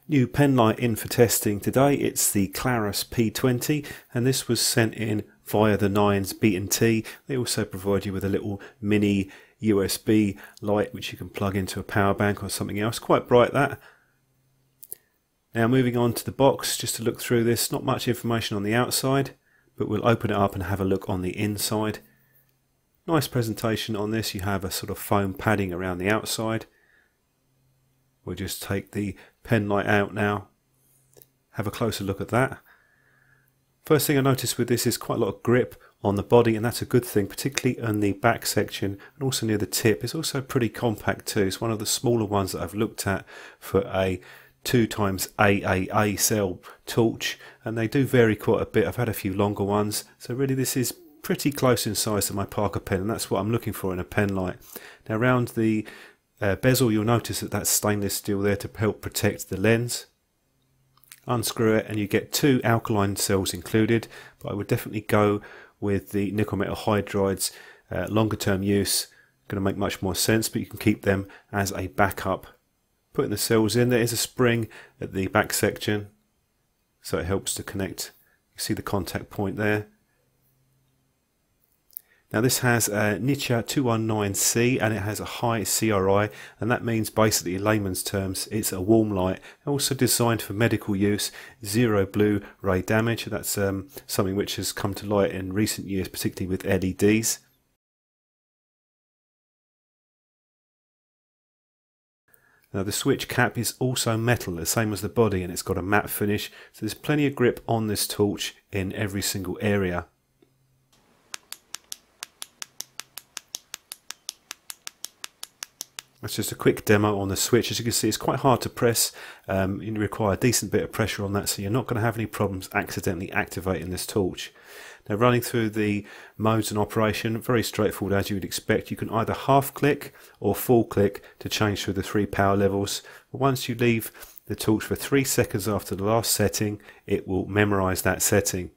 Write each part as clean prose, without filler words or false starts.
New pen light in for testing today. It's the Klarus P20 and this was sent in via the Nines B&T. They also provide you with a little mini USB light which you can plug into a power bank or something else. Quite bright that. Now moving on to the box, just to look through this, not much information on the outside, but we'll open it up and have a look on the inside. Nice presentation on this. You have a sort of foam padding around the outside. We'll just take the pen light out now, have a closer look at that. First thing I noticed with this is quite a lot of grip on the body, and that's a good thing, particularly on the back section and also near the tip. It's also pretty compact too. It's one of the smaller ones that I've looked at for a 2x AAA cell torch, and they do vary quite a bit. I've had a few longer ones, so really this is pretty close in size to my Parker pen, and that's what I'm looking for in a pen light. Now around the bezel, you'll notice that that's stainless steel there to help protect the lens. Unscrew it and you get 2 alkaline cells included, but I would definitely go with the nickel metal hydrides. Longer term use going to make much more sense, but you can keep them as a backup. Putting the cells in, there is a spring at the back section, so it helps to connect. You see the contact point there. Now this has a Nichia 219C and it has a high CRI, and that means basically in layman's terms it's a warm light, also designed for medical use, zero blue ray damage. That's something which has come to light in recent years, particularly with LEDs. Now the switch cap is also metal, the same as the body, and it's got a matte finish, so there's plenty of grip on this torch in every single area. That's just a quick demo on the switch. As you can see, it's quite hard to press. You require a decent bit of pressure on that, so you're not going to have any problems accidentally activating this torch. Now running through the modes and operation, very straightforward as you would expect. You can either half click or full click to change through the 3 power levels. But once you leave the torch for 3 seconds after the last setting, it will memorize that setting.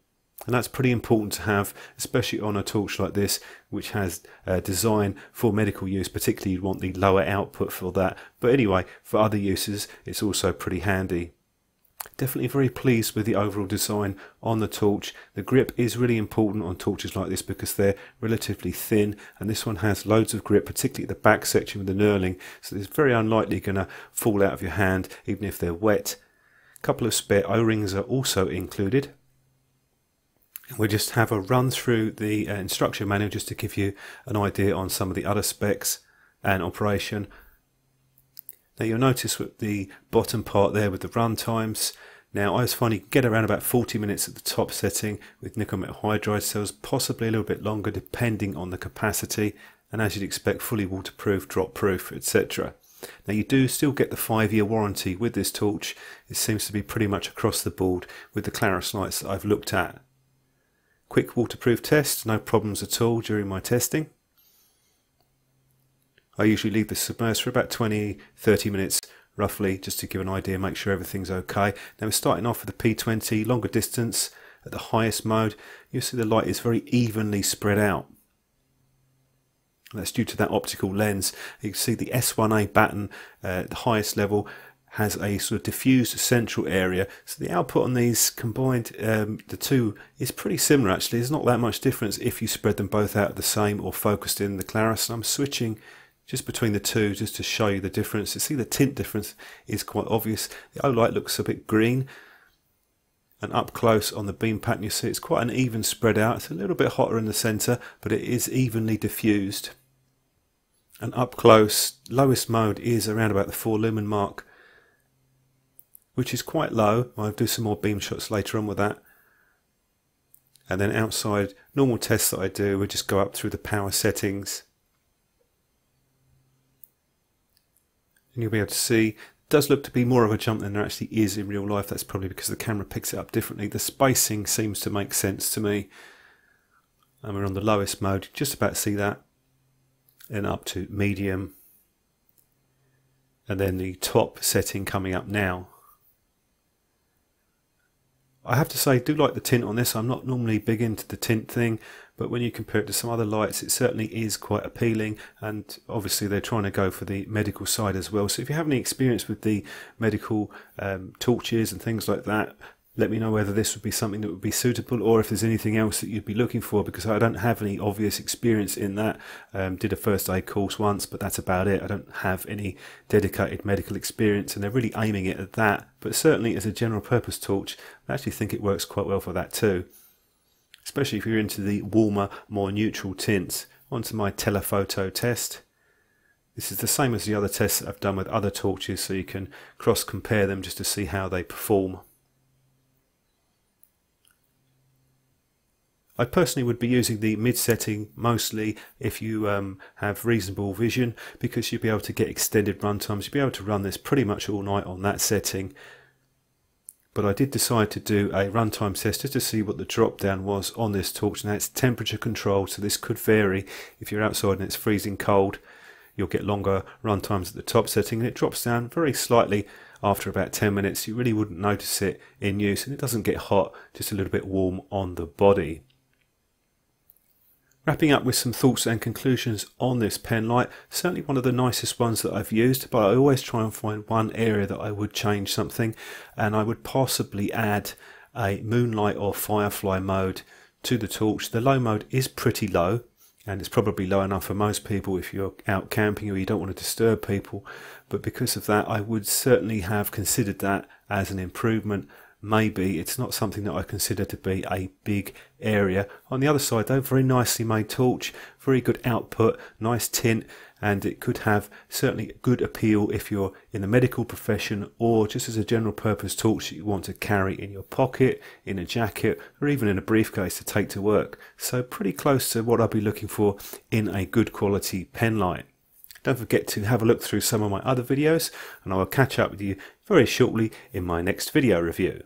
And that's pretty important to have, especially on a torch like this, which has design for medical use. Particularly you'd want the lower output for that, but anyway, for other uses it's also pretty handy. Definitely very pleased with the overall design on the torch. The grip is really important on torches like this because they're relatively thin, and this one has loads of grip, particularly at the back section with the knurling, so it's very unlikely going to fall out of your hand even if they're wet. A couple of spare O-rings are also included. We'll just have a run through the instruction manual just to give you an idea on some of the other specs and operation. Now you'll notice with the bottom part there with the runtimes. Now I was finding you can get around about 40 minutes at the top setting with nickel metal hydride cells, possibly a little bit longer depending on the capacity, and as you'd expect fully waterproof, drop proof, etc. Now you do still get the 5-year warranty with this torch. It seems to be pretty much across the board with the Klarus lights that I've looked at. Quick waterproof test, no problems at all during my testing. I usually leave this submerged for about 20-30 minutes roughly, just to give an idea, make sure everything's okay. Now we're starting off with the P20, longer distance at the highest mode. You'll see the light is very evenly spread out. That's due to that optical lens. You can see the S1A batten at the highest level has a sort of diffused central area, so the output on these combined, the two, is pretty similar actually. There's not that much difference if you spread them both out the same or focused in the Klarus. I'm switching just between the two just to show you the difference. You see the tint difference is quite obvious. The O light looks a bit green, and up close on the beam pattern you see it's quite an even spread out. It's a little bit hotter in the centre, but it is evenly diffused. And up close, lowest mode is around about the 4 lumen mark, which is quite low. I'll do some more beam shots later on with that. And then outside, normal tests that I do, we just go up through the power settings. And you'll be able to see, it does look to be more of a jump than there actually is in real life. That's probably because the camera picks it up differently. The spacing seems to make sense to me. And we're on the lowest mode, just about to see that. Then up to medium. And then the top setting coming up now. I have to say, I do like the tint on this. I'm not normally big into the tint thing, but when you compare it to some other lights, it certainly is quite appealing, and obviously they're trying to go for the medical side as well. So if you have any experience with the medical torches and things like that, let me know whether this would be something that would be suitable, or if there's anything else that you'd be looking for, because I don't have any obvious experience in that. Did a first aid course once, but that's about it. I don't have any dedicated medical experience, and they're really aiming it at that. But certainly as a general purpose torch, I actually think it works quite well for that too, especially if you're into the warmer, more neutral tints. Onto my telephoto test. This is the same as the other tests that I've done with other torches, so you can cross compare them just to see how they perform. I personally would be using the mid setting mostly if you have reasonable vision, because you'll be able to get extended run times. You'll be able to run this pretty much all night on that setting. But I did decide to do a runtime test just to see what the drop down was on this torch. Now it's temperature controlled, so this could vary. If you're outside and it's freezing cold, you'll get longer run times at the top setting, and it drops down very slightly after about 10 minutes. You really wouldn't notice it in use, and it doesn't get hot, just a little bit warm on the body. Wrapping up with some thoughts and conclusions on this pen light, certainly one of the nicest ones that I've used, but I always try and find one area that I would change something, and I would possibly add a moonlight or firefly mode to the torch. The low mode is pretty low, and it's probably low enough for most people if you're out camping or you don't want to disturb people, but because of that I would certainly have considered that as an improvement. Maybe it's not something that I consider to be a big area. On the other side though, very nicely made torch, very good output, nice tint, and it could have certainly good appeal if you're in the medical profession, or just as a general purpose torch that you want to carry in your pocket, in a jacket, or even in a briefcase to take to work. So pretty close to what I'd be looking for in a good quality pen light. Don't forget to have a look through some of my other videos, and I will catch up with you very shortly in my next video review.